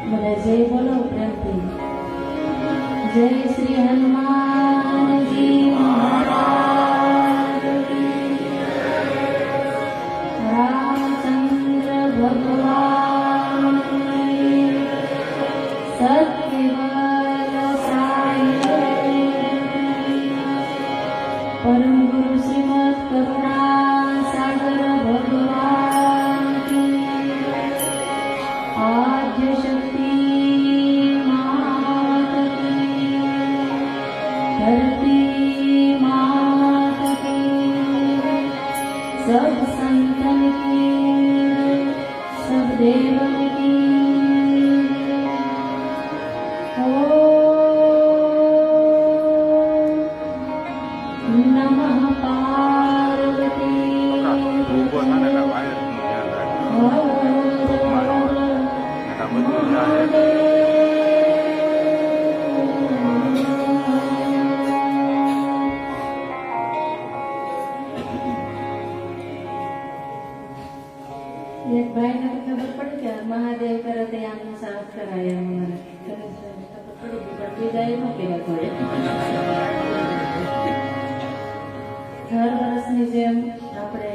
મને જય બોલો પ્રેમથી જય શ્રી હનુમાનજી મહારાજ રામચંદ્ર ભગવાન સત્યવર સાઈ પરમ ગુરુ શ્રીમદ કરુણા સાગર ભગવાન आद्य शक्ति मात की धरती मात की सब संतन की सब देवन की ओम नमः पार्वती एक भाई ने खबर पड़ी कि महादेव करते आम साफ कराया हमारे खबर पड़ी कि विदाई न केला कोई हर વર્ષની જેમ આપણે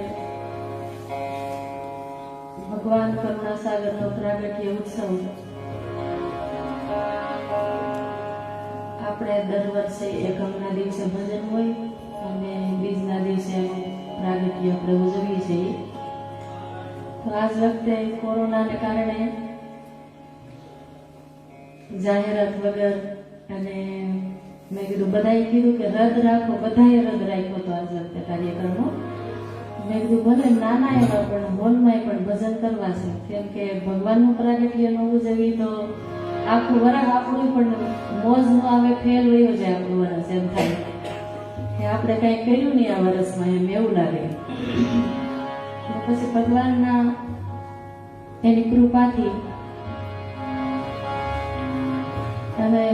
ભગવાન કરુણાસાગરનો પ્રાગટ્ય ઉત્સવ આપણે દર વર્ષે એકમના દિવસે ભજન હોય અને બીજના દિવસે પ્રાગટ્ય આપણે ઉજવીએ છીએ. તો આજ વખતે કોરોનાને કારણે જાહેરાત વગર અને મેં કીધું બધાએ કીધું કે રદ રાખો, બધાએ રદ રાખ્યો તો આજ વખતે કાર્યક્રમો. મેં કીધું ભલે નાના એવા પણ હોલમાં પણ ભજન કરવા છે, કેમ કે ભગવાનનું પ્રાગટ્ય ન ઉજવી તો આખું વરસ આપણું પણ મોજ ન આવે, ફેલ વયો જાય આપણું વરસ, એમ થાય કે આપણે કઈ કર્યું નહીં આ વરસમાં, એમ એવું લાગે. પછી ભગવાનના એની કૃપાથી અને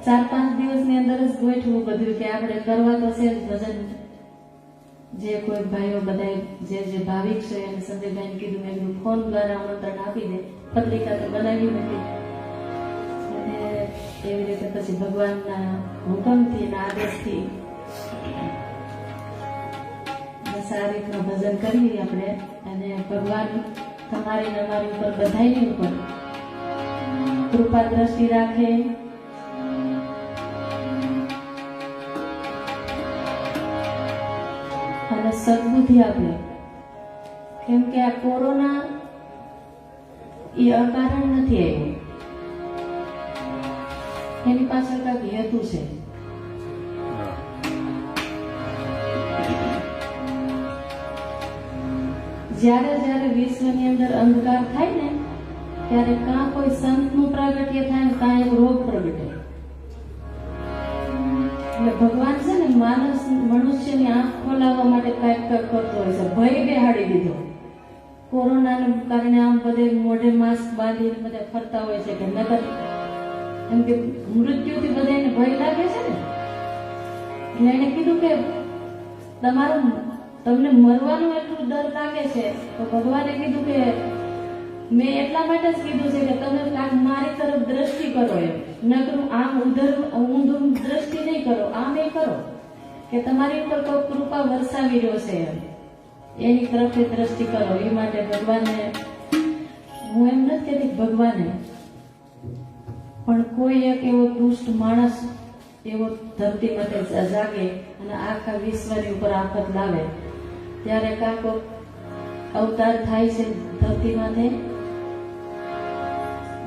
4-5 દિવસની અંદર જ ગોઠવું બધું કે આપણે કરવા તો છે જ ભજન. જે કોઈ ભાઈઓ બધા જે ભાવિક છે એને સંજયભાઈને કીધું, મેં કીધું ફોન દ્વારા આમંત્રણ આપી દે, પત્રિકા તો બનાવી નથી. અને એવી રીતે પછી ભગવાનના હુકમથી અને આદેશથી સારી રીતના ભજન કરીએ આપણે. અને ભગવાન તમારી ને અમારી ઉપર બધાની ઉપર કૃપા દ્રષ્ટિ રાખે. અને સદબુદ્ધિ આપે, કેમ કે આ કોરોના એ અકારણ નથી આવ્યું, એની પાછળ કાંઈક હેતુ છે. જ્યારે જ્યારે વિશ્વની અંદર અંધકાર થાય ને ત્યારે કાં કોઈ સંતનું પ્રાગટ્ય થાય ને કાં એક રોગ પ્રગટે. એટલે ભગવાન છે ને મનુષ્યની આંખ ખોલાવવા માટે કાંઈક કરતો હોય છે. ભય બેહાડી દીધો કોરોનાને કારણે. આમ બધે મોઢે માસ્ક બાંધીને બધા ફરતા હોય છે કે નકર એમ કે મૃત્યુથી બધાને ભય લાગે છે ને. એટલે એને કીધું કે તમને મરવાનું એટલું ડર લાગે છે, તો ભગવાને કીધું કે મેં એટલા માટે જ કીધું છે કે તમે કાંઈક મારી તરફ દ્રષ્ટિ કરો, એમ નકરું આમ ઊંધું દ્રષ્ટિ નહીં કરો, આમ એ કરો કે તમારી ઉપર કોઈ કૃપા વરસાવી રહ્યો છે, એમ એની તરફ દ્રષ્ટિ કરો. એ માટે ભગવાને, હું એમ નથી કહેતી ભગવાને, પણ કોઈ એક એવો દુષ્ટ માણસ એવો ધરતી માટે જાગે અને આખા વિશ્વની ઉપર આફત લાવે ત્યારે કાંઈક અવતાર થાય છે ધરતી માથે.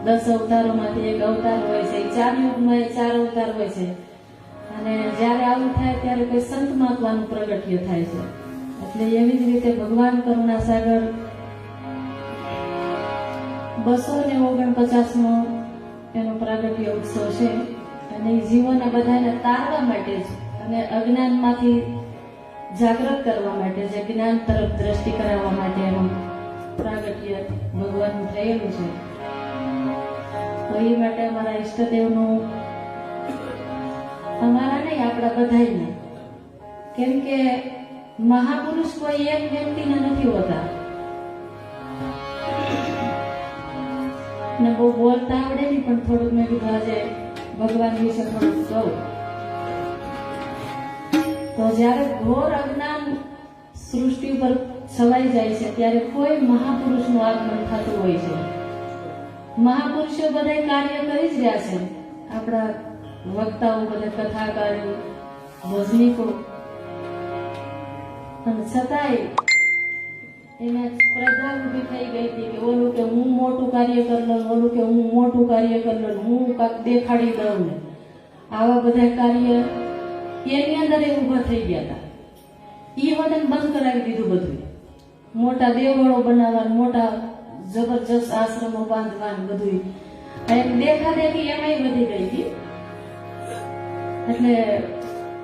10 અવતારોમાંથી એક અવતાર હોય છે. 4 યુગમાં 4 અવતાર હોય છે. અને જ્યારે આવું થાય ત્યારે કોઈ સંત મહાત્માનું પ્રગટ્ય થાય છે. એટલે એવી જ રીતે ભગવાન કરુણાસાગર 249મો એનો પ્રાગટ્ય ઉત્સવ છે. અને જીવોને બધાને તારવા માટે જ અને અજ્ઞાનમાંથી જાગૃત કરવા માટે, જે જ્ઞાન તરફ દ્રષ્ટિ કરાવવા માટે એનું પ્રાગટ્ય ભગવાનનું થયેલું છે. તો એ માટે અમારા ઈષ્ટદેવનું, અમારા નહીં આપણા બધાને, કેમ કે મહાપુરુષ કોઈ એક વ્યક્તિને નથી હોતા. ને બહુ બોલતા આવડે નહીં, પણ થોડુંક મેં કીધું આજે ભગવાન વિશે થોડુંક કહું. તો જ્યારે ઘોર અજ્ઞાન સૃષ્ટિ ઉપર છવાઈ જાય છે ત્યારે કોઈ મહાપુરુષનું આગમન થતું હોય છે. મહાપુરુષો બધા કાર્ય કરી જ રહ્યા છે, આપણા વક્તાઓ બધા કથાકારો, ભજનીકો, અને છતાંય એને સ્પર્ધા ઊભી થઈ ગઈ હતી કે ઓલું કે હું મોટું કાર્ય કરી લઉં, ઓલું કે હું મોટું કાર્ય કરી લઉં, હું કાંક દેખાડી દઉં ને આવા બધા કાર્ય એની અંદર એ ઊભા થઈ ગયા હતા. એ બધાને બંધ કરાવી દીધું બધું. મોટા દેવળો બનાવવાનું, મોટા જબરજસ્ત આશ્રમો બાંધવાનું બધું એમ દેખાદેખી એમાંય વધી ગઈ હતી. એટલે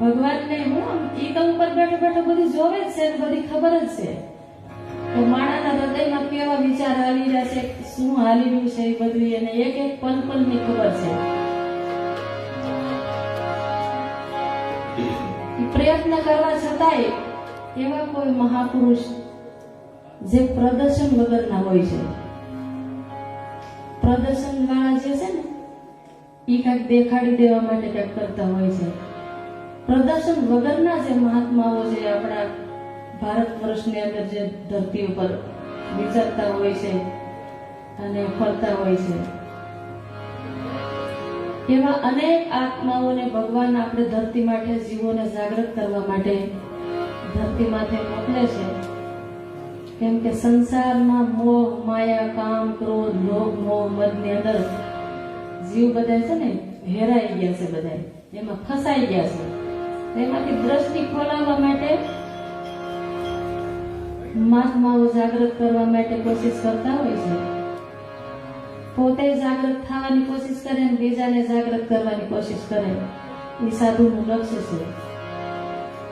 ભગવાનને હું ઈ તો ઉપર બેઠો બેઠો બધી જોવે જ છે ને બધી ખબર જ છે તો માણસના હૃદયમાં કેવા વિચાર હાલી રહ્યા છે, શું હાલી રહ્યું છે, એ બધું એને એક એક પલ પલની ખબર છે. પ્રયત્ન કરવા છતાંય એવા કોઈ મહાપુરુષ જે પ્રદર્શન વગરના હોય છે, પ્રદર્શન વાળા જે છે ને એ કાંઈક દેખાડી દેવા માટે કાંઈક કરતા હોય છે. પ્રદર્શન વગરના જે મહાત્માઓ છે આપણા ભારત વર્ષની અંદર જે ધરતી ઉપર વિચરતા હોય છે અને ફરતા હોય છે, એવા અનેક આત્માઓને ભગવાન આપણે ધરતી માટે, જીવોને જાગૃત કરવા માટે ધરતી માથે મોકલે છે. કેમ કે સંસારમાં મોહ, માયા, કામ, ક્રોધ, લોભ, મોહ, મદની અંદર જીવ બધા છે ને હેરાઈ ગયા છે, બધા એમાં ફસાઈ ગયા છે. એમાંથી દ્રષ્ટિ ખોલાવવા માટે મહાત્માઓ જાગૃત કરવા માટે કોશિશ કરતા હોય છે. પોતે જાગૃત થવાની કોશિશ કરે અને બીજાને જાગૃત કરવાની કોશિશ કરે, એ સાધુનું લક્ષ્ય છે.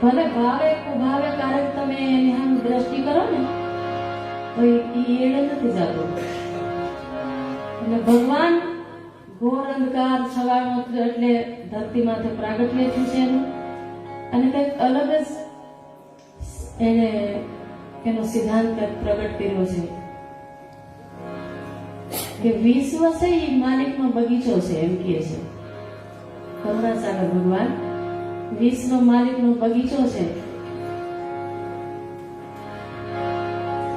ભલે ભાવે કુભાવે કારક તમે એની સામે દ્રષ્ટિ કરો ને તો એ એડે નથી જતું. એટલે ભગવાન ઘોર અંધકાર છવાણો એટલે ધરતી માથે પ્રાગટ્ય થયું છે એનું, અને કંઈક અલગ જ એને એનો સિદ્ધાંત કંઈક પ્રગટ કર્યો છે કે વિશ્વ છે એ માલિકનો બગીચો છે, એમ કહે છે કરુણાસાગર ભગવાન. વિશ્વ માલિકનો બગીચો છે.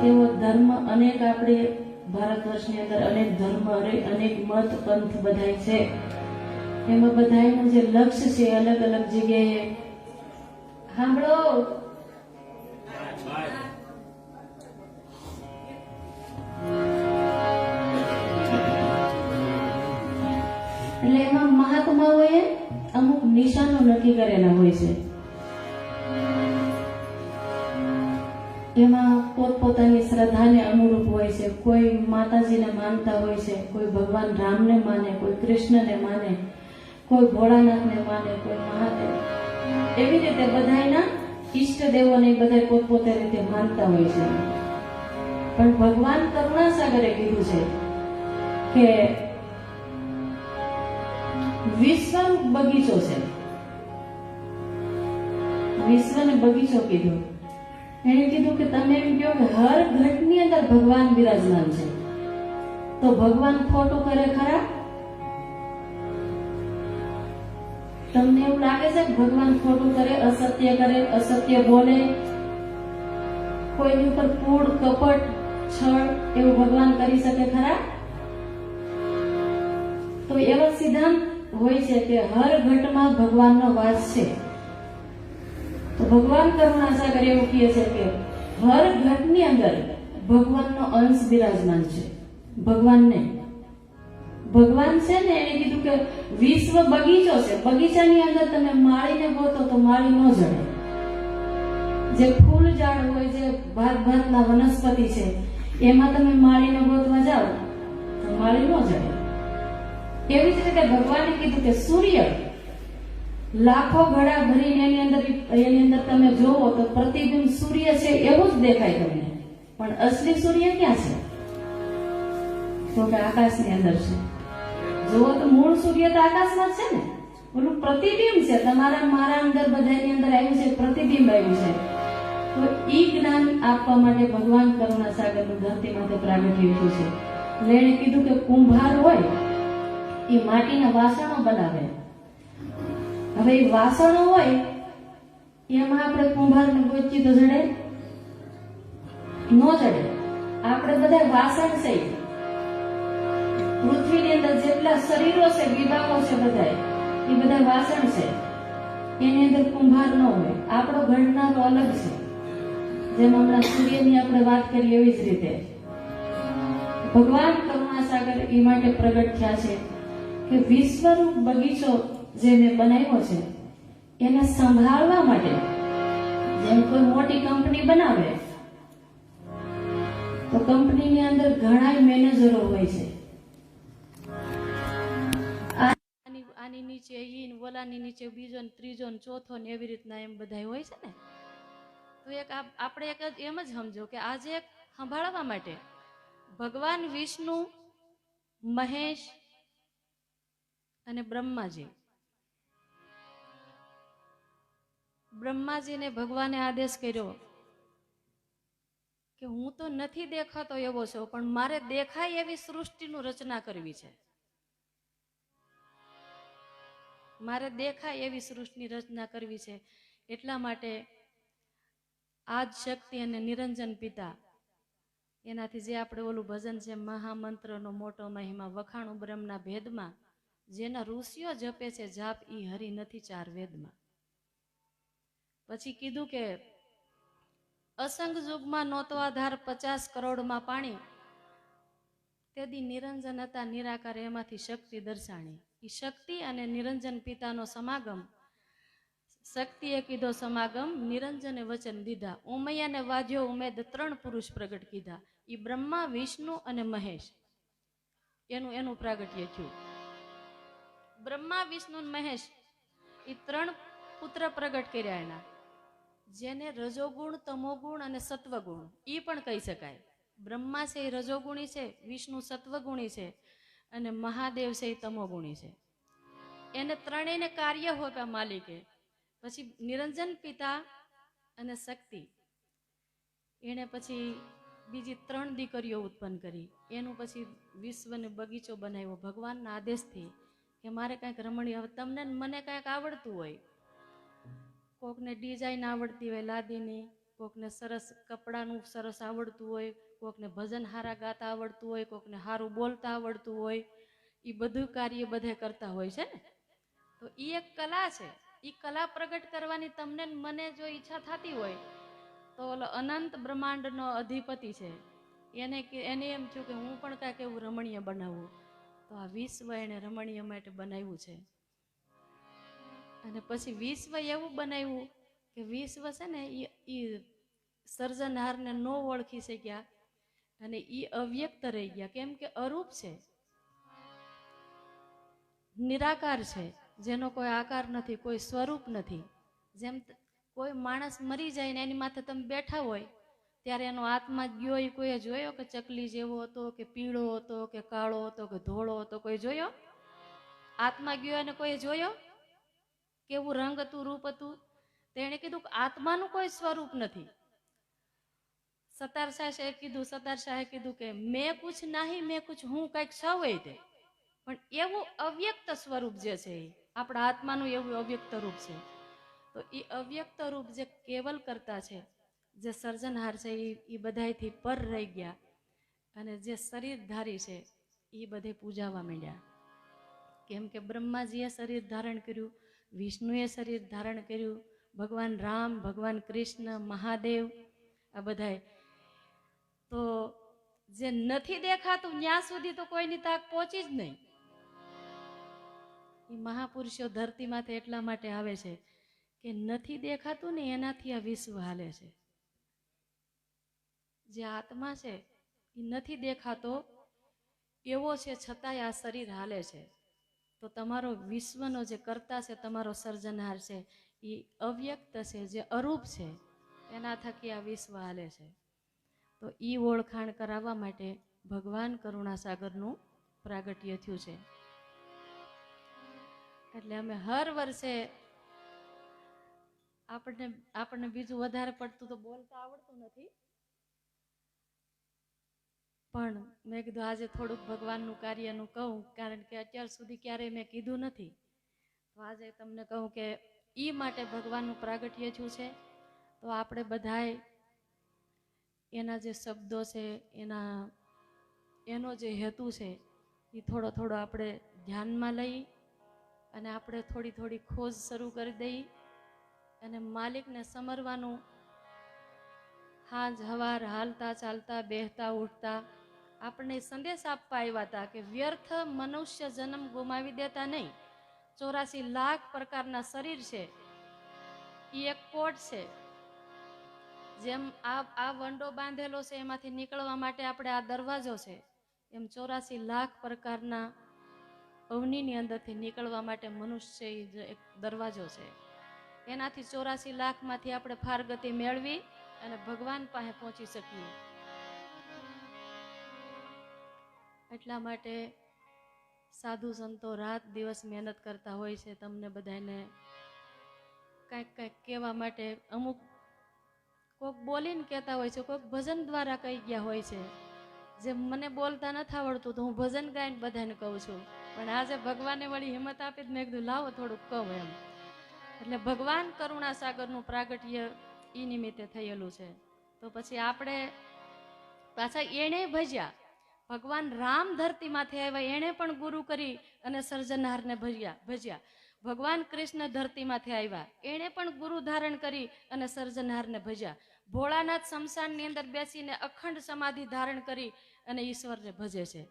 એવો ધર્મ અનેક આપણે ભારત વર્ષની અંદર અનેક ધર્મ, અનેક મત, પંથ બધાય છે. એમાં બધાયનું જે લક્ષ્ય છે અલગ અલગ જગ્યાએ. સાંભળો, એટલે એમાં મહાત્માઓએ અમુક નિશાનો નક્કી કરેલા હોય છે. એમાં પોતપોતાની શ્રદ્ધાને અનુરૂપ હોય છે. કોઈ માતાજીને માનતા હોય છે, કોઈ ભગવાન રામને માને, કોઈ કૃષ્ણને માને, કોઈ ભોળાનાથને માને, કોઈ મહાદેવ. એવી રીતે બધાના ઈષ્ટદેવોને બધા પોતપોતે રીતે માનતા હોય છે. પણ ભગવાન કરુણાસાગરે કીધું છે કે વિશ્વ બગીચો છે. વિશ્વને બગીચો કીધું. એને કીધું કે તમે એમ કહો કે હર ઘટની અંદર ભગવાન બિરાજમાન છે, તો ભગવાન ખોટું કરે ખરા? તમને એવું લાગે છે કે ભગવાન ખોટું કરે, અસત્ય બોલે, કોઈની ઉપર કૂડ, કપટ, છળ એવું ભગવાન કરી શકે ખરા? તો એવો સિદ્ધાંત હોય છે કે હર ઘટમાં ભગવાનનો વાસ છે. તો ભગવાન કરુણાસાગર એવું કહે છે કે હર ઘટની અંદર ભગવાનનો અંશ બિરાજમાન છે. ભગવાન છે ને એને કીધું કે વિશ્વ બગીચો છે. બગીચાની અંદર તમે માળીને ગોતો તો માળી ન જડે. જે ફૂલ ઝાડ હોય, જે ભાતના વનસ્પતિ છે, એમાં તમે માળીને ગોતવા જાઓ તો માળી ન જડે. એવી જ રીતે ભગવાને કીધું કે સૂર્ય લાખો ઘડા ભરીને એની અંદર તમે જોવો તો પ્રતિબિંબ સૂર્ય છે એવું જ દેખાય તમને, પણ અસલી સૂર્ય ક્યાં છે? તો કે આકાશની અંદર છે. જુઓ તો મૂળ સૂર્ય તો આકાશમાં જ છે ને. ઓલું પ્રતિબિંબ છે તમારા મારા અંદર, બધાની અંદર આવ્યું છે, પ્રતિબિંબ આવ્યું છે. તો ઈ જ્ઞાન આપવા માટે ભગવાન કરુણાસાગરનું ધરતી માથે પ્રાગટ્ય થયું છે. એટલે એણે કીધું કે કુંભાર હોય એ માટીના વાસણો બનાવે. હવે એ વાસણો હોય એમાં આપણે કુંભારને ગોચી તો જડે ન જડે. આપણે બધા વાસણ છે. પૃથ્વીની અંદર જેટલા શરીરો છે, વિભાગો છે, બધા એ બધા વાસણ છે. એની અંદર કુંભાર ન હોય. આપણો ઘડનારો અલગ છે. જેમ હમણાં સૂર્યની આપણે વાત કરી એવી જ રીતે ભગવાન કરુણાસાગર એ માટે પ્રગટ થયા છે કે વિશ્વરૂપ બગીચો જે મેં બનાવ્યો છે એને સંભાળવા માટે, જેમ કોઈ મોટી કંપની બનાવે તો કંપનીની અંદર ઘણા મેનેજરો હોય છે. આની નીચે ઈ ઓલાની નીચે બીજો ને ત્રીજો ને ચોથો ને એવી રીતના એમ બધા હોય છે ને. તો એક આપણે એક એમ જ સમજો કે આજે એક સંભાળવા માટે ભગવાન વિષ્ણુ, મહેશ અને બ્રહ્માજીને ભગવાને આદેશ કર્યો કે હું તો નથી દેખાતો એવો છું, પણ મારે દેખાય એવી સૃષ્ટિનું રચના કરવી છે. મારે દેખાય એવી સૃષ્ટિની રચના કરવી છે. એટલા માટે આજ શક્તિ અને નિરંજન પિતા, એનાથી જે આપણે ઓલું ભજન છે મહામંત્રનો મોટો મહિમા વખાણું બ્રહ્મના ભેદમાં, જેના ઋષિઓ જપે છે જાપ ઈ હરિ નથી ચાર વેદમાં. પછી કીધું કે અસંગ યુગમાં નહોતો આધાર 50 કરોડમાં પાણી, તેદી નિરંજન હતા નિરાકાર એમાંથી શક્તિ દર્શાણી. એ શક્તિ અને નિરંજન પિતાનો સમાગમ, શક્તિએ કીધો સમાગમ, નિરંજને વચન દીધા. ઉમૈયાને વાદ્યો ઉમેદ 3 પુરુષ પ્રગટ કીધા. એ બ્રહ્મા, વિષ્ણુ અને મહેશ એનું પ્રાગટ્ય થયું. બ્રહ્મા, વિષ્ણુ અને મહેશ એ 3 પુત્ર પ્રગટ કર્યા એના, જેને રજોગુણ, તમોગુણ અને સત્વગુણ એ પણ કહી શકાય. બ્રહ્મા છે એ રજોગુણી છે, વિષ્ણુ સત્વગુણી છે અને મહાદેવ છે એ તમોગુણી છે. એને ત્રણેયને કાર્ય હોપ્યા માલિકે. પછી નિરંજન પિતા અને શક્તિ, એને પછી બીજી 3 દીકરીઓ ઉત્પન્ન કરી. એનું પછી વિશ્વને બગીચો બનાવ્યો ભગવાનના આદેશથી કે મારે કાંઈક રમણીય, હવે તમને મને કાંઈક આવડતું હોય, કોકને ડિઝાઇન આવડતી હોય લાદીની, કોકને સરસ કપડાનું સરસ આવડતું હોય, કોકને ભજન હારા ગાતા આવડતું હોય, કોકને હારું બોલતા આવડતું હોય, એ બધું કાર્ય બધે કરતા હોય છે ને. તો એ એક કલા છે. એ કલા પ્રગટ કરવાની તમને મને જો ઈચ્છા થતી હોય તો ઓલો અનંત બ્રહ્માંડનો અધિપતિ છે એને એમ થયું કે હું પણ કાંઈક એવું રમણીય બનાવું. તો આ વિશ્વ એને રમણીય માટે બનાવ્યું છે. અને પછી વિશ્વ એવું બનાવ્યું કે વિશ્વ છે ને એ સર્જનહારને ન ઓળખી શક્યા અને એ અવ્યક્ત રહી ગયા. કેમ કે અરૂપ છે, નિરાકાર છે, જેનો કોઈ આકાર નથી, કોઈ સ્વરૂપ નથી. જેમ કોઈ માણસ મરી જાય ને એની માથે તમે બેઠા હોય ત્યારે એનો આત્મા ગયો એ કોઈએ જોયો કે ચકલી જેવો હતો કે પીળો હતો કે કાળો હતો કે ધોળો હતો? કોઈ જોયો? આત્મા ગયો એને કોઈ જોયો? કેવું રંગ હતું, રૂપ હતું? તેણે કીધું કે આત્માનું કોઈ સ્વરૂપ નથી. સતાર શાહે કીધું કે મેં કુછ નહીં મેં કુછ હું કંઈક સૌય તે. પણ એવું અવ્યક્ત સ્વરૂપ જે છે આપણા આત્માનું એવું અવ્યક્ત રૂપ છે. તો એ અવ્યક્ત રૂપ જે કેવલ કરતા છે, જે સર્જનહાર છે, એ બધાયથી પર રહી ગયા અને જે શરીરધારી છે એ બધે પૂજાવા માંડ્યા. કેમ કે બ્રહ્માજીએ શરીર ધારણ કર્યું, વિષ્ણુએ શરીર ધારણ કર્યું, ભગવાન રામ, ભગવાન કૃષ્ણ, મહાદેવ, આ બધાય. તો જે નથી દેખાતું ત્યાં સુધી તો કોઈની તાક પહોંચી જ નહીં. એ મહાપુરુષો ધરતીમાંથી એટલા માટે આવે છે કે નથી દેખાતું ને એનાથી આ વિશ્વ હાલે છે. જે આત્મા છે એ નથી દેખાતો એવો છે છતાંય આ શરીર હાલે છે. તો તમારો વિશ્વનો જે કર્તા છે, તમારો સર્જનહાર છે, એ અવ્યક્ત છે, જે અરૂપ છે, એના થકી આ વિશ્વ હાલે છે. તો એ ઓળખાણ કરાવવા માટે ભગવાન કરુણાસાગરનું પ્રાગટ્ય થયું છે. એટલે અમે હર વર્ષે આપણને બીજું વધારે પડતું તો બોલતા આવડતું નથી, પણ મેં કીધું આજે થોડુંક ભગવાનનું કાર્યનું કહું, કારણ કે અત્યાર સુધી ક્યારેય મેં કીધું નથી. તો આજે તમને કહું કે એ માટે ભગવાનનું પ્રાગટ્ય થયું છે. તો આપણે બધાએ એના જે શબ્દો છે, એનો જે હેતુ છે એ થોડો થોડો આપણે ધ્યાનમાં લઈ અને આપણે થોડી થોડી ખોજ શરૂ કરી દઈ અને માલિકને સમરવાનું. હાંજ હવાર હાલતા ચાલતા બેહતા ઉઠતા આપણને સંદેશ આપવા આવ્યા હતા કે વ્યર્થ મનુષ્ય જન્મ ગુમાવી દેતા નહીં. 84 લાખ પ્રકારના શરીર છે, એ એક કોટ છે. જેમ આ વંડો બાંધેલો છે, એમાંથી નીકળવા માટે આપણે આ દરવાજો છે, એમ 84 લાખ પ્રકારના અવનીની અંદરથી નીકળવા માટે મનુષ્ય એક દરવાજો છે. એનાથી 84 લાખમાંથી આપણે ફારગતિ મેળવી અને ભગવાન પાસે પહોંચી શકીએ. એટલા માટે સાધુ સંતો રાત દિવસ મહેનત કરતા હોય છે તમને બધાને કંઈક કંઈક કહેવા માટે. અમુક કોક બોલીને કહેતા હોય છે, કોક ભજન દ્વારા કહી ગયા હોય છે. જેમ મને બોલતા નથી આવડતું તો હું ભજન ગાઈને બધાને કહું છું, પણ આજે ભગવાને વળી હિંમત આપી મેં કીધું લાવો થોડુંક કહું એમ. એટલે ભગવાન કરુણા સાગરનું પ્રાગટ્ય એ નિમિત્તે થયેલું છે. તો પછી આપણે પાછા એણે ભજ્યા. ભગવાન રામ ધરતીમાંથી આવ્યા, એણે પણ ગુરુ કરી અને સર્જનહારને ભજ્યા. ભગવાન કૃષ્ણ ધરતીમાંથી આવ્યા, એણે પણ ગુરુ ધારણ કરી અને સર્જનહારને ભજ્યા. ભોળાનાથ શમશાનની અંદર બેસીને અખંડ સમાધિ ધારણ કરી અને ઈશ્વરને ભજે છે.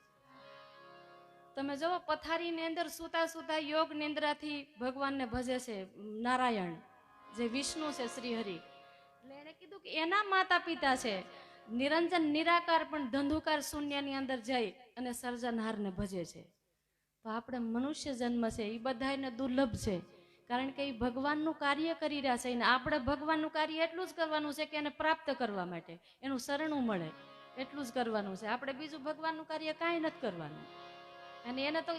તમે જુઓ પથારીની અંદર સૂતા સૂતા યોગ નિંદ્રાથી ભગવાનને ભજે છે. નારાયણ જે વિષ્ણુ છે, શ્રીહરિ. એટલે એને કીધું કે એના માતા પિતા છે નિરંજન નિરાકાર, પણ ધંધુકાર શૂન્યની અંદર જઈ અને સર્જનહારને ભજે છે. તો આપણે મનુષ્ય જન્મ છે એ બધાને દુર્લભ છે, કારણ કે એ ભગવાનનું કાર્ય કરી રહ્યા છે. અને આપણે ભગવાનનું કાર્ય એટલું જ કરવાનું છે કે એને પ્રાપ્ત કરવા માટે એનું શરણું મળે એટલું જ કરવાનું છે. આપણે બીજું ભગવાનનું કાર્ય કાંઈ નથી કરવાનું. અને એને તો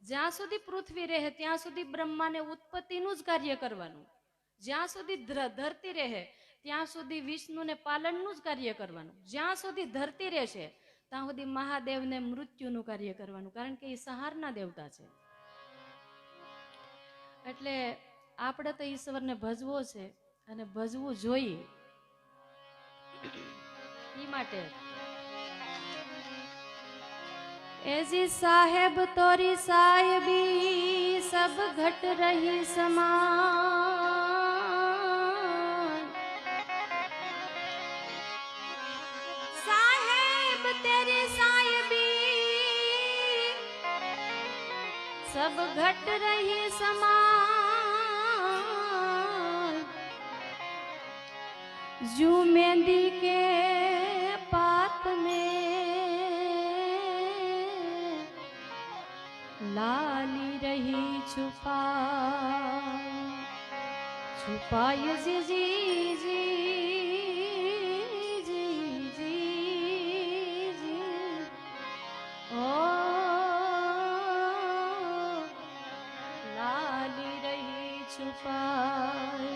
જ્યાં સુધી પૃથ્વી રહે ત્યાં સુધી બ્રહ્માને ઉત્પત્તિનું જ કાર્ય કરવાનું. જ્યાં સુધી ધરતી રહે ત્યાં સુધી વિષ્ણુને પાલનનું જ કાર્ય કરવાનું. જ્યાં સુધી ધરતી રહેશે ત્યાં સુધી મહાદેવને મૃત્યુનું કાર્ય કરવાનું, કારણ કે એ સંહારના દેવતા છે. એટલે આપણે તો ઈશ્વરને ભજવો છે અને ભજવું જોઈએ. એ માટે એજી સાહેબ તોરી સાહેબી સબ ઘટ રહી સમાન. સાહેબ તેરી સાહેબી સબ ઘટ રહી સમાન. जू मेहंदी के पात में लाली रही छुपाई जी जी जी ओ लाली रही छुपाई.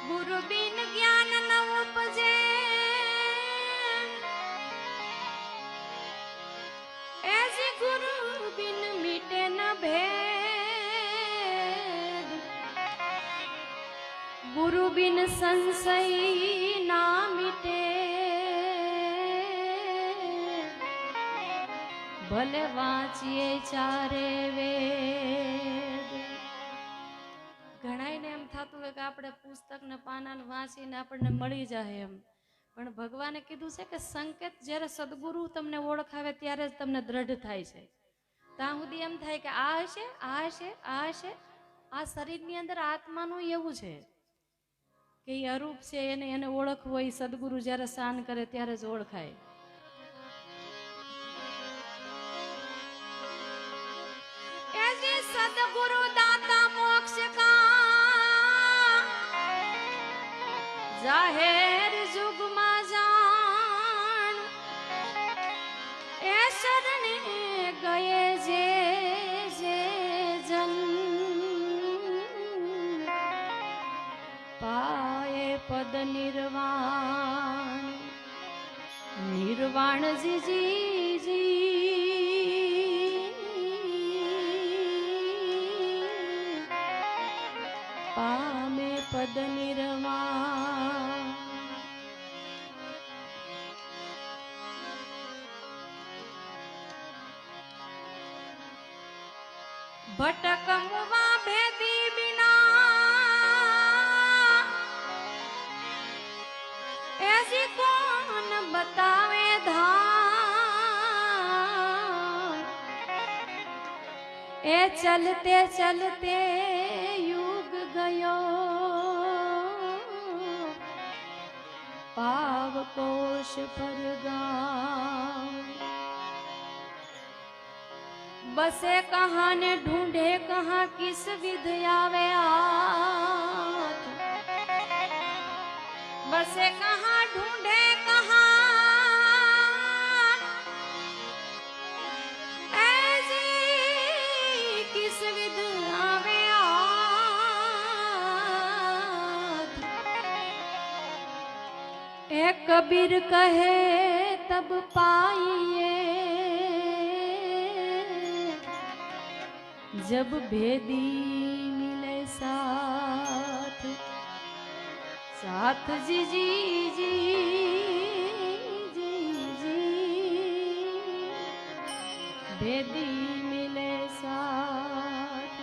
गुरु बिन ज्ञान न उपजे ऐसे गुरु बिन मिटे न भेद. गुरु बिन संशय ना मिटे भले वांचिए चारे वेद. ઘણાયને એમ થતું હોય કે આપણે પુસ્તકને પાનાને વાંચીને આપણને મળી જાય એમ, પણ ભગવાને કીધું છે કે સંકેત જ્યારે સદગુરુ તમને ઓળખાવે ત્યારે જ તમને દ્રઢ થાય છે. ત્યાં સુધી એમ થાય કે આ હશે આ હશે આ હશે. આ શરીરની અંદર આત્માનું એવું છે કે એ અરૂપ છે, એને ઓળખવો એ સદગુરુ જ્યારે શાન કરે ત્યારે જ ઓળખાય. सदगुरु दाता मोक्ष का जाहिर जुग में जान ए शरणे गए जे जन पाए पद निर्वाण. વાણજી પામે પદ નિર્વાણ ભટકમવા ભેદી બિના ऐसी कौन बतावे धाम ए चलते चलते युग गयो पाव कोश पर गाँव बसे कहाँ ने ढूंढे कहाँ किस विध आवे आत बसे कहाँ ढूंढे कहाँ ऐसी किस विध आवे आत ए कबीर कहे तब पाइए जब भेदी मिले साथ साथ जी जी जी जी जी भेदी मिले साथ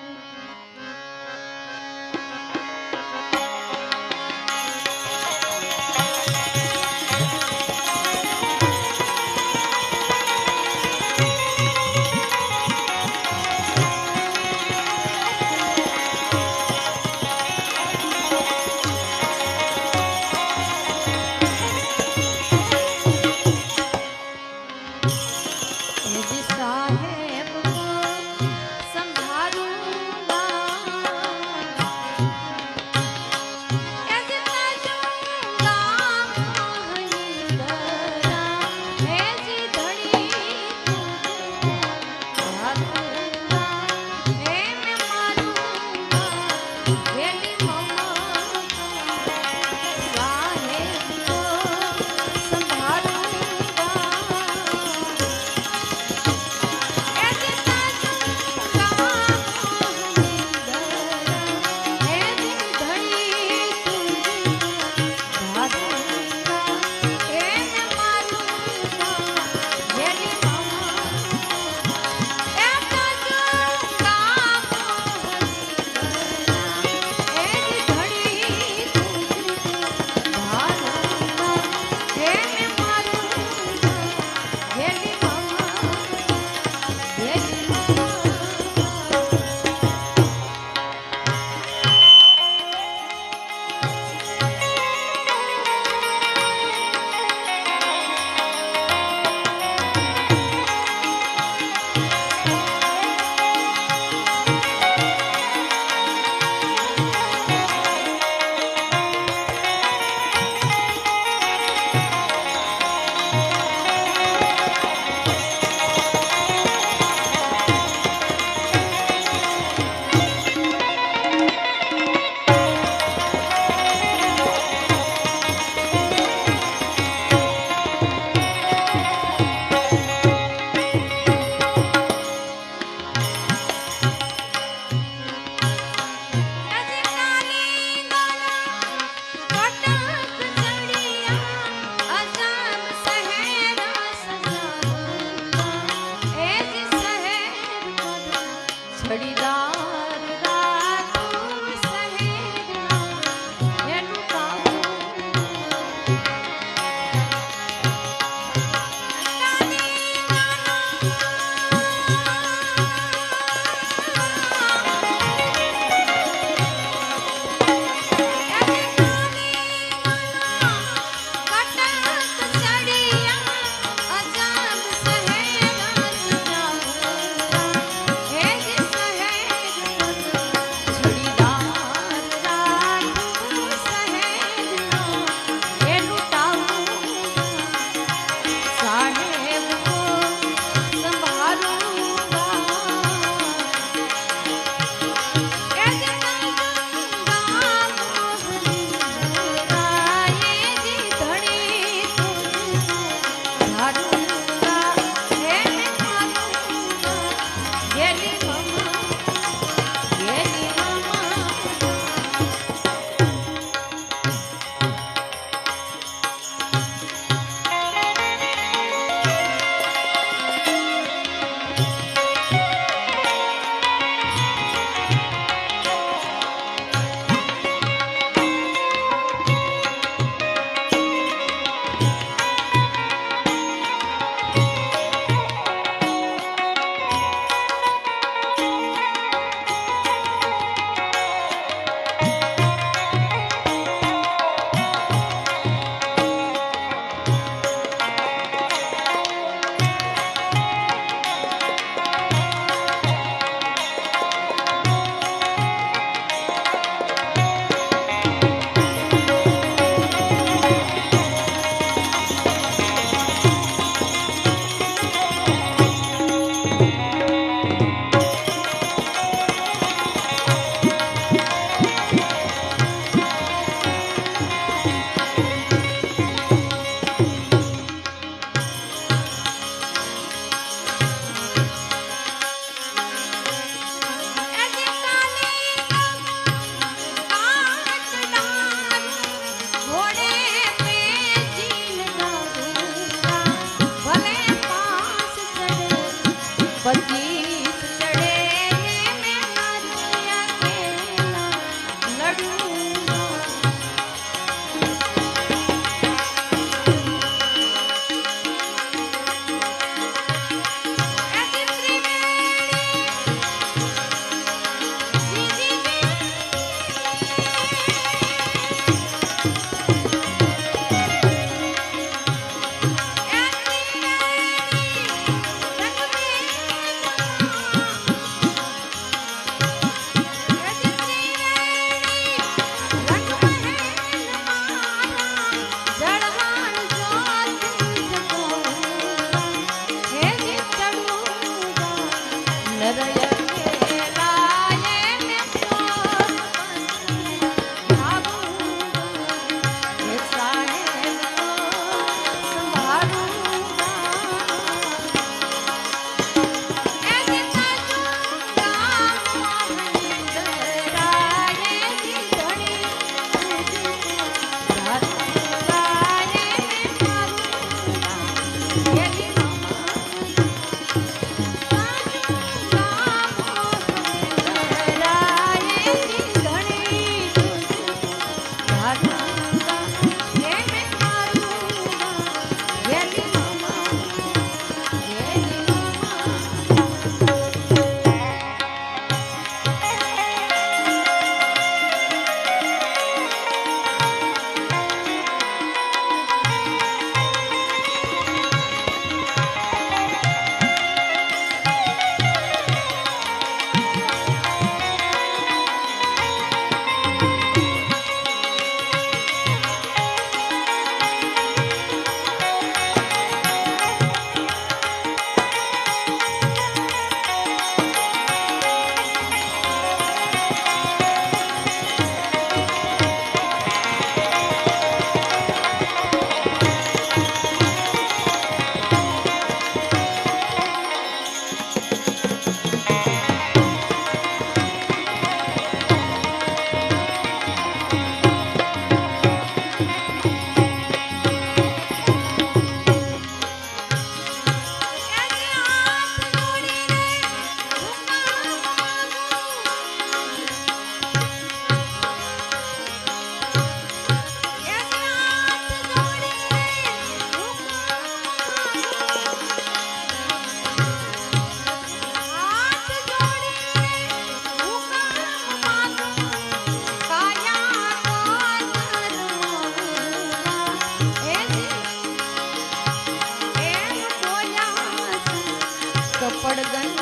પડગંજ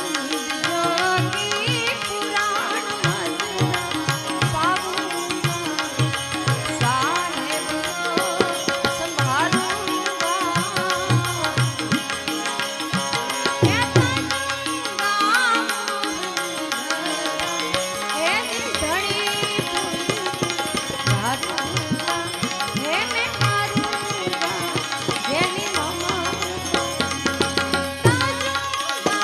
જોગી પુરાણ મધુરા પાવુંગા સાહેબ સંભાળુંગા હે તનુંગા હે ધણી ધારુંગા હે મેં મારુંગા જેની મમા તાજુંગા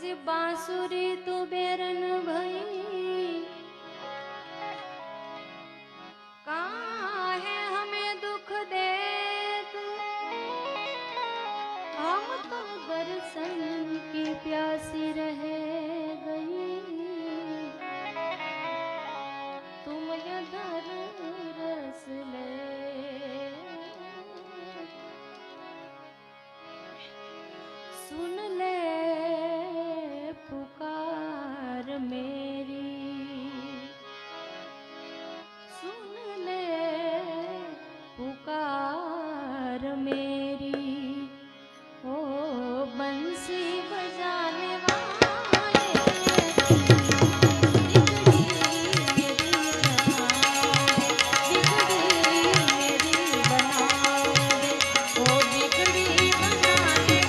जी बांसुरी तू बेरन भई काहे हमें दुख दे तू हम तो दर्शन की प्यासी रह गई तुम यधर रस ले सुन ले पुकार मेरी सुन ले पुकार मेरी ओ बंसी बजाने वाले बिगड़ी बना दे ओ बिगड़ी बनाने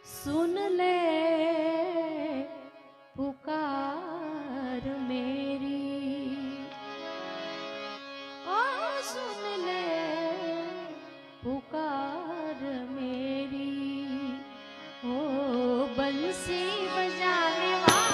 सुन ले पुकार मेरी ओ सुन ले पुकार मेरी ओ बंसी बजाने वाले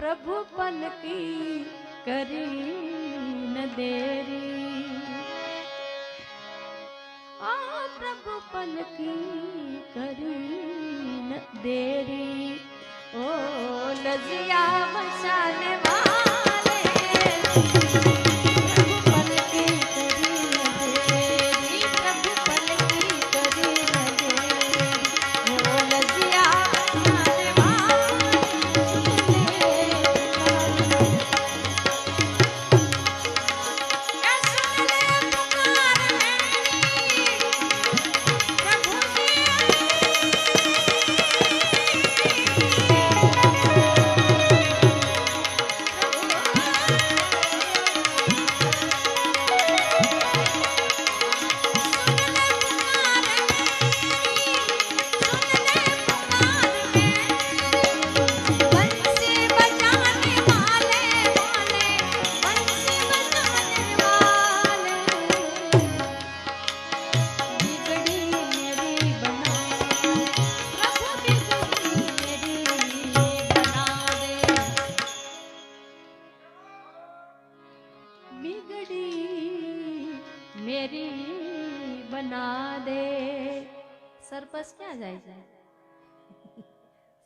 प्रभु पल की करी न देरी आ प्रभु पल की करी न देरी ओ लजिया बचाने वाले प्रभु पल की करी न देरी प्रभु पल की करी न देरी ओ लजिया बचाने वाले मेरी बना दे सरपस क्या जाए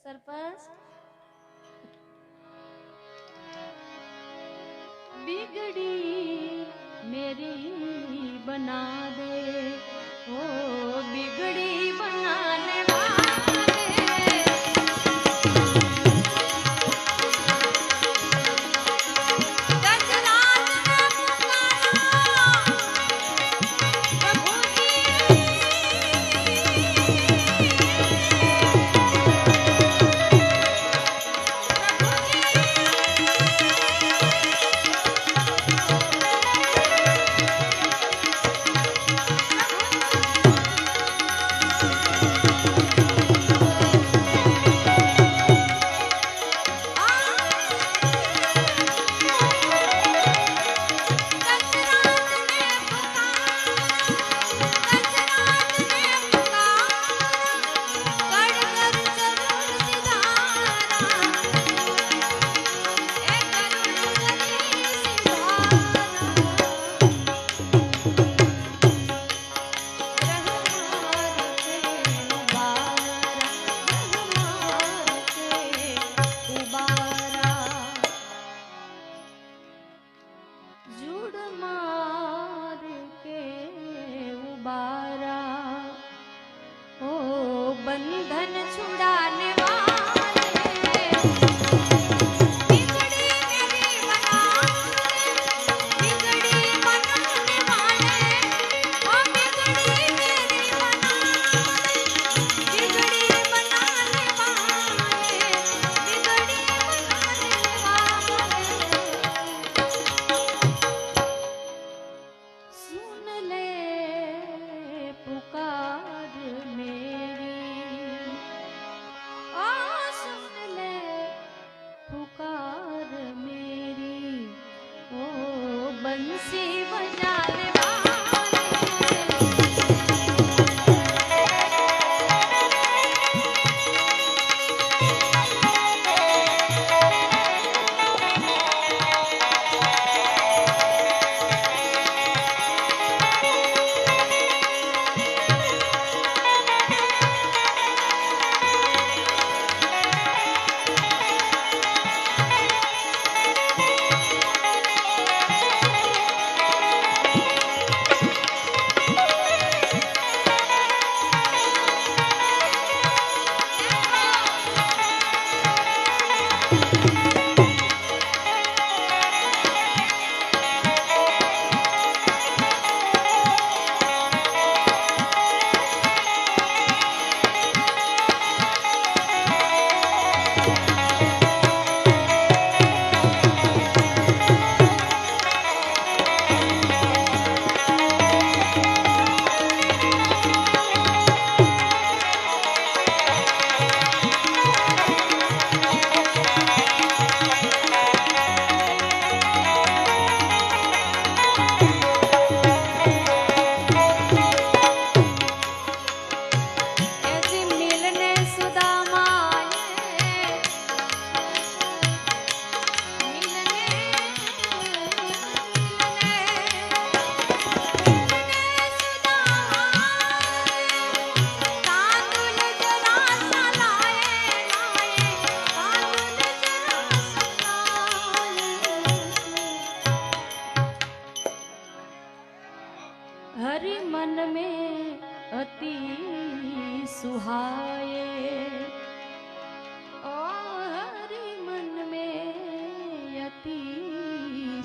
सरपस बिगड़ी मेरी बना दे ओ बिगड़ी बनाने वाले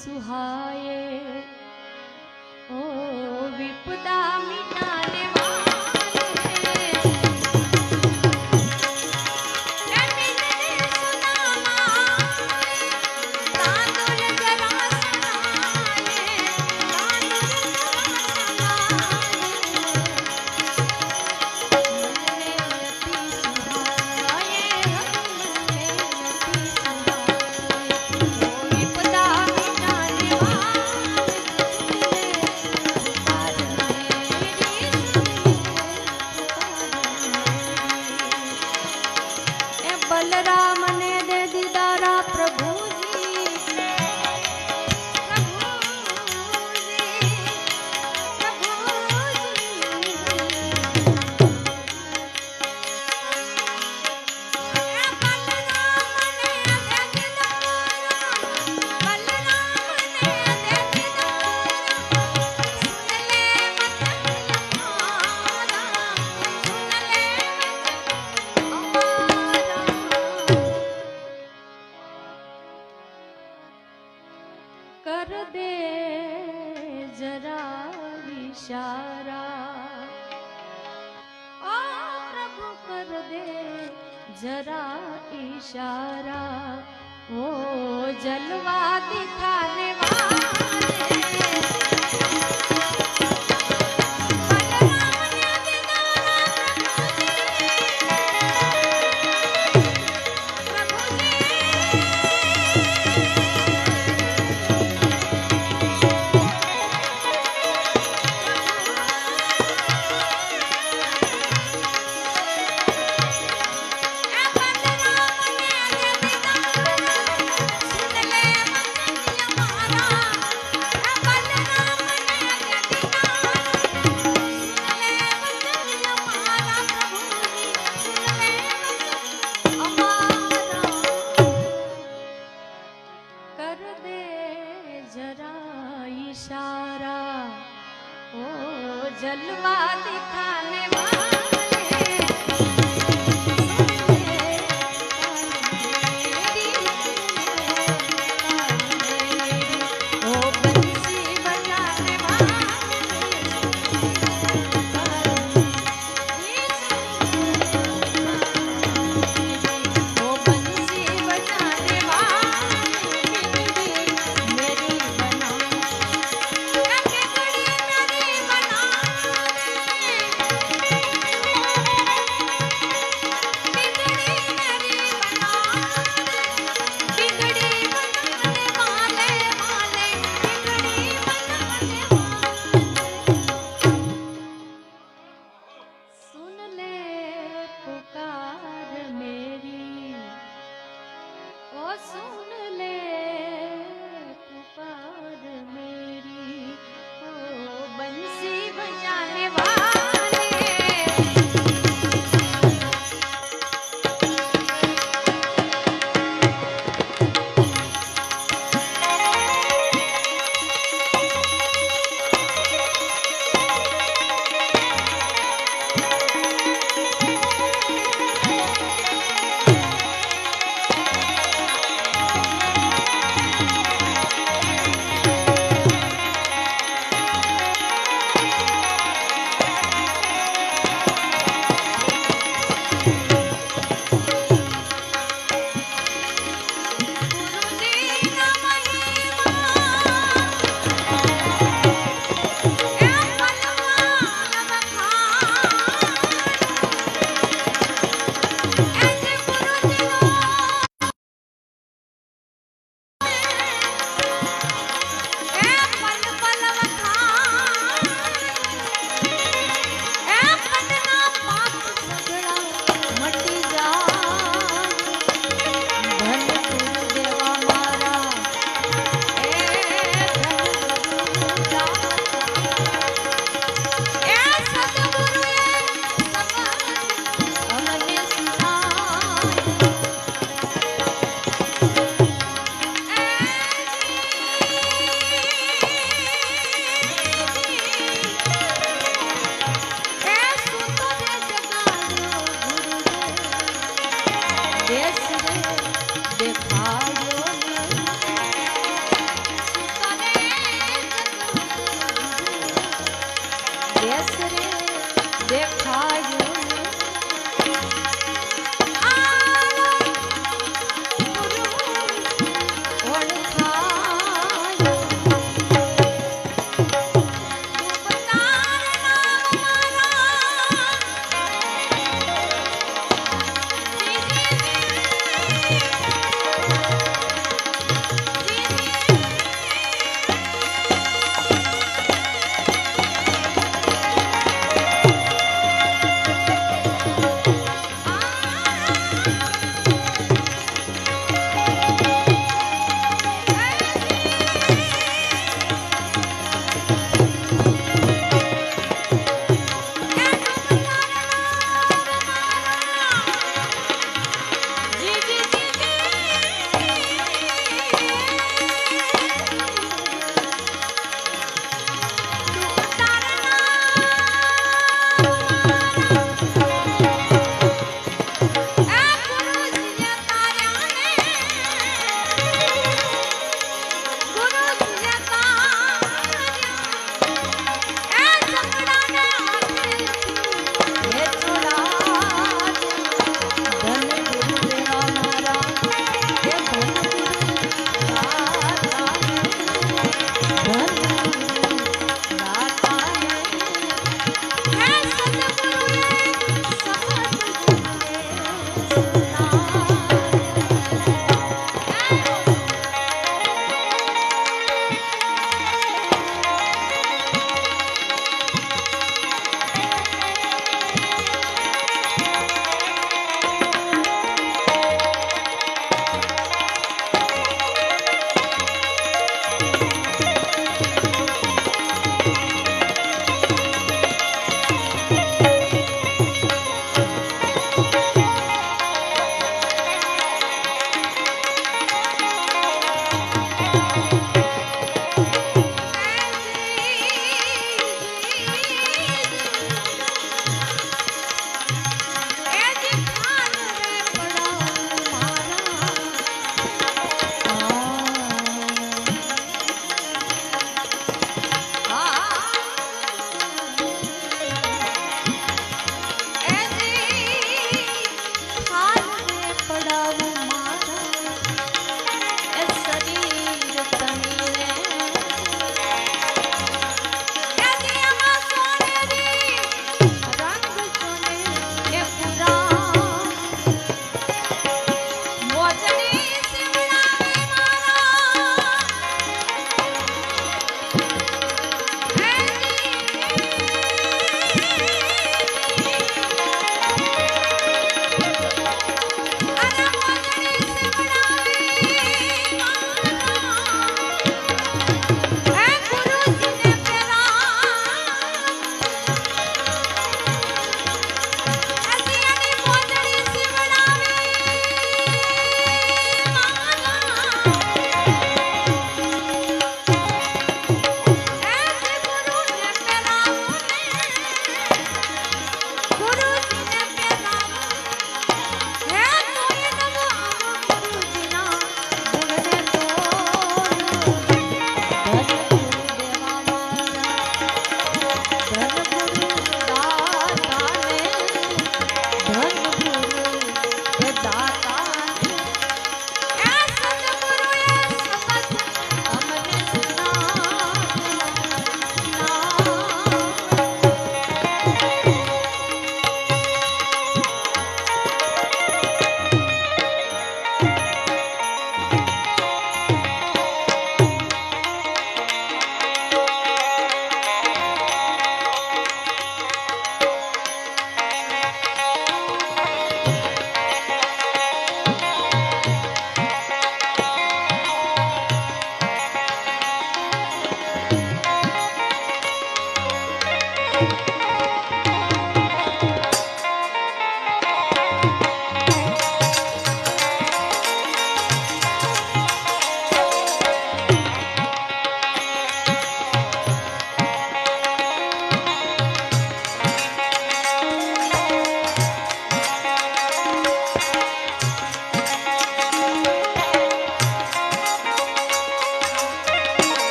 सुहाए ओ विपदा मिटाने वाले ए मिलने सुनामा तांदुल जरा सुनाए बलराम ने दे दीदारा प्रभु जी कर दे जरा इशारा ओ प्रभु कर दे जरा इशारा ओ जलवा दिखाने वाले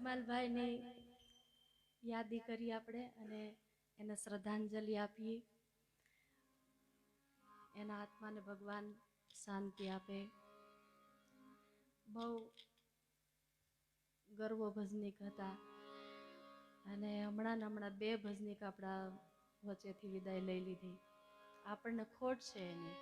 જમાલભાઈની યાદી કરી આપણે અને એને શ્રદ્ધાંજલિ આપીએ. એના આત્માને ભગવાન શાંતિ આપે. બહુ ગર્વ ભજનીક હતા અને હમણાં બે ભજનીક આપણા વચ્ચેથી વિદાય લઈ લીધી. આપણને ખોટ છે એની.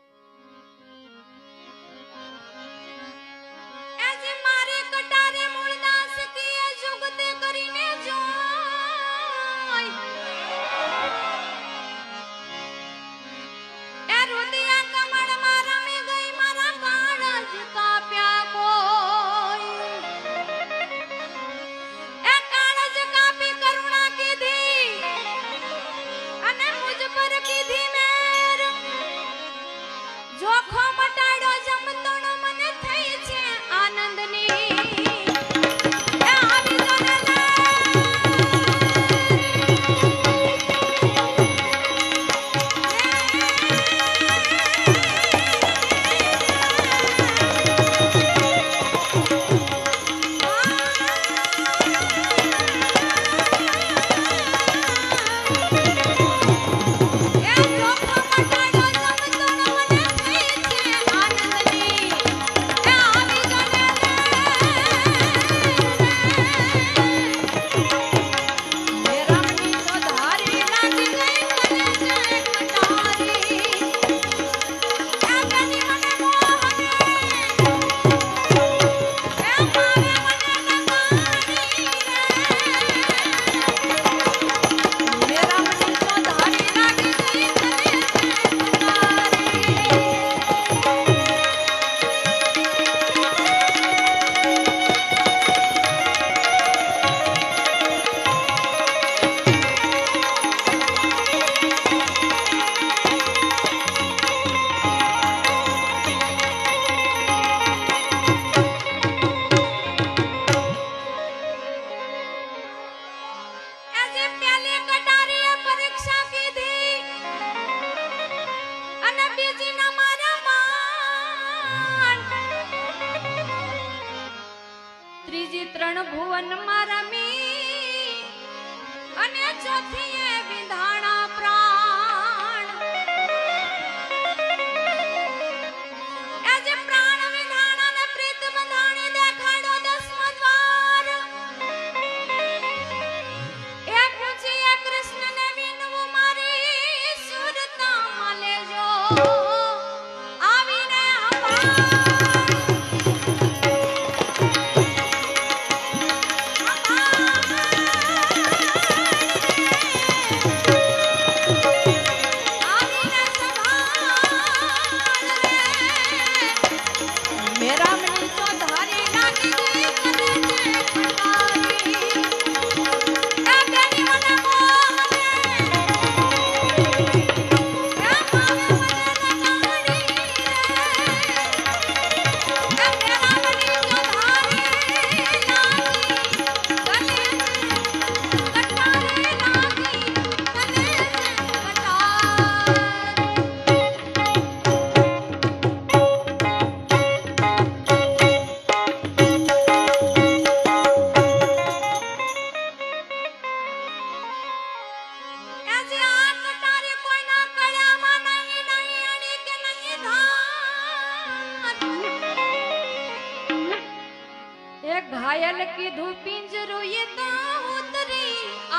घायल की धूपिंज रोये तो उतरी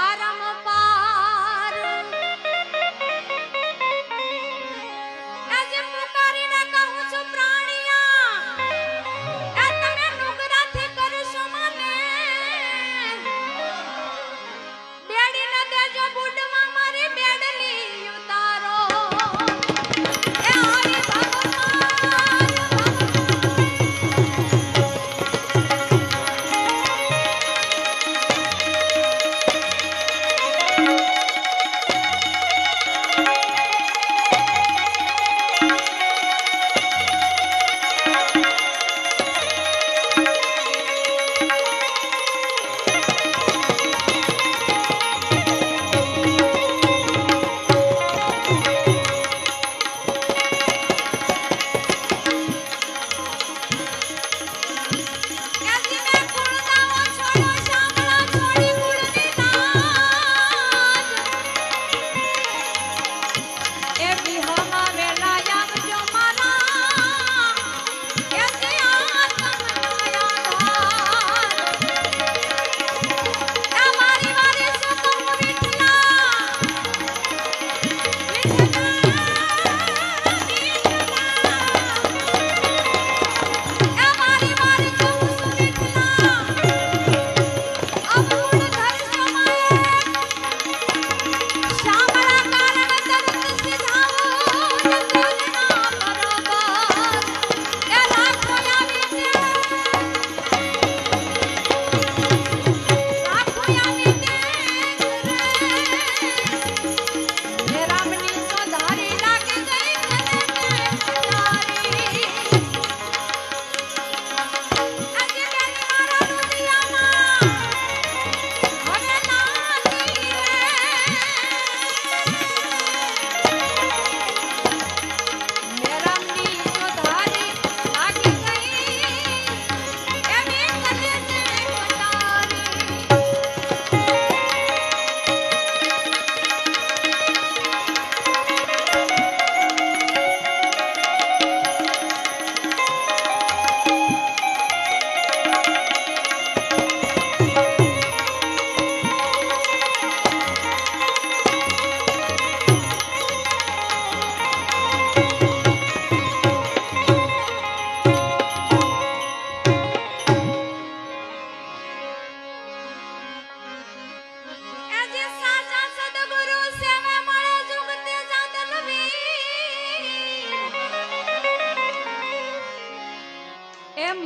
आराम पार ऐसे पुकारी ना कहूँ छो प्राणिया ऐ तमे नुगरा थे करशो माने बेड़ी न दे जो बुडवा मारी बेडली उतारो ए हरि भगवान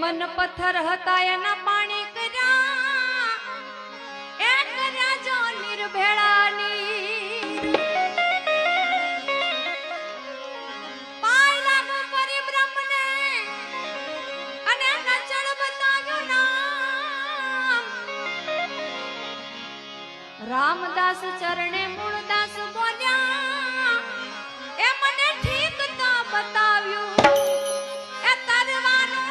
વન પથ્થર હતા એના પાણી કર્યા એ કર્યા જો નિર્ભેળાની પાય લાગુ પરિબ્રહ્મને અને નચળ બતાવ્યું નામ રામદાસ ચરણે મૂળદાસ બોલ્યા એ મને ઠીક તો બતાવ્યું એ તરવાનું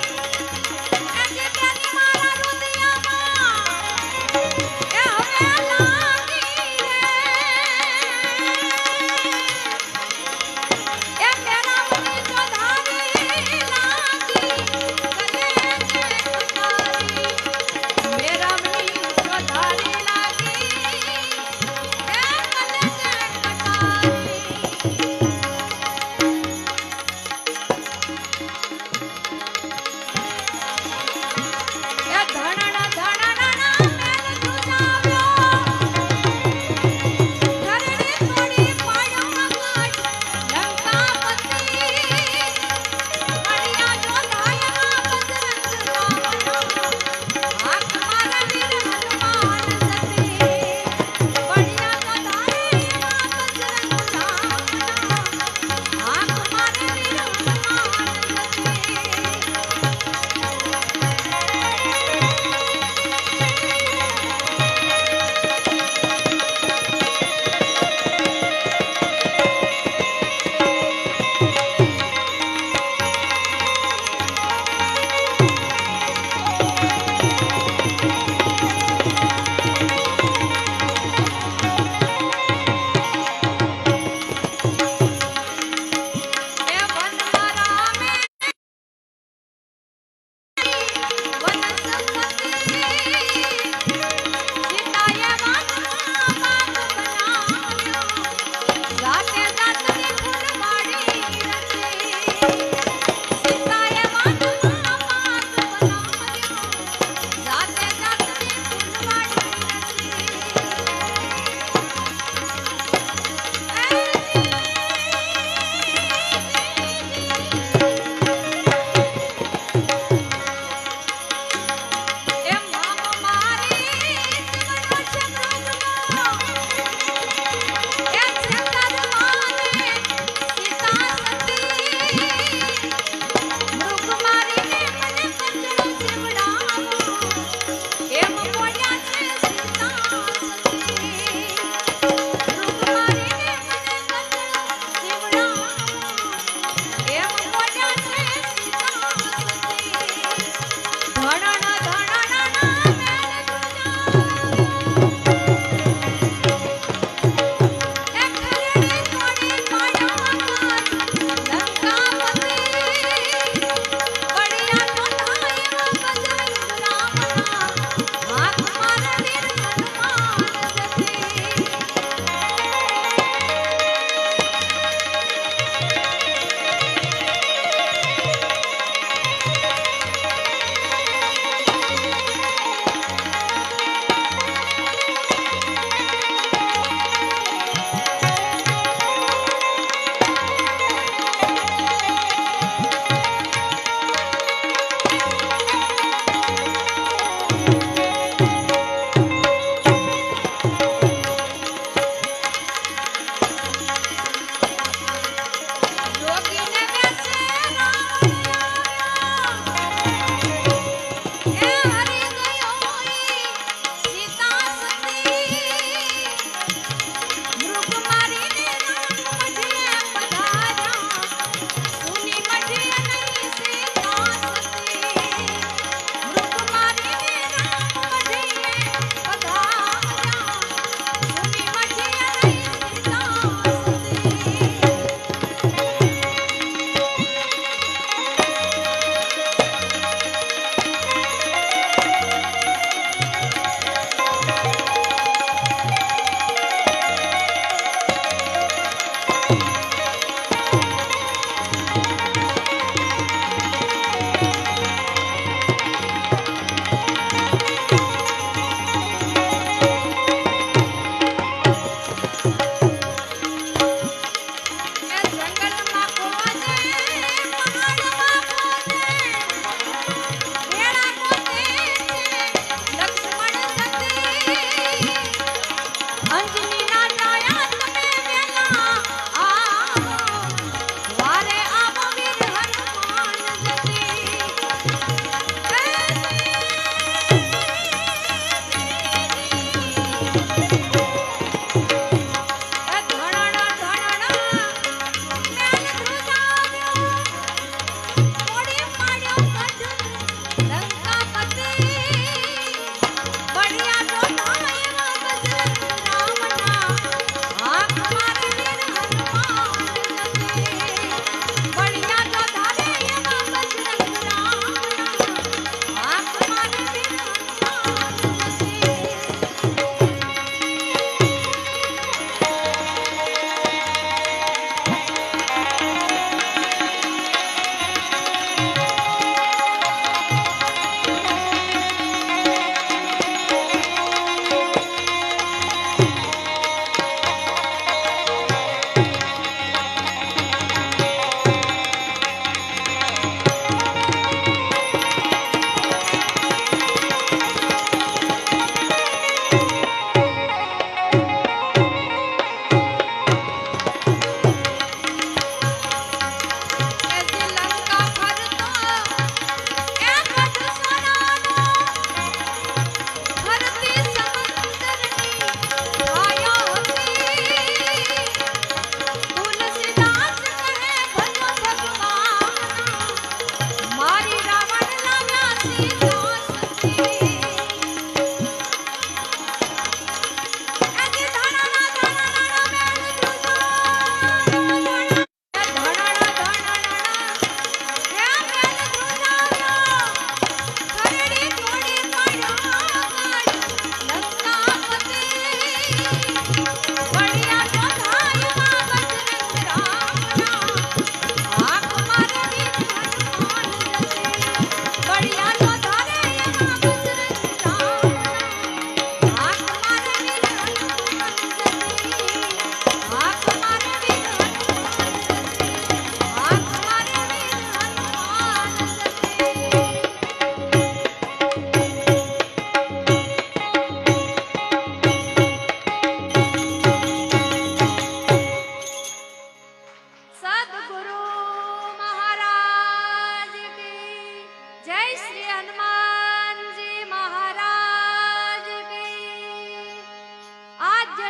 આજે પ્યારી મારા રુદિયા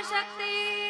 શક્તિ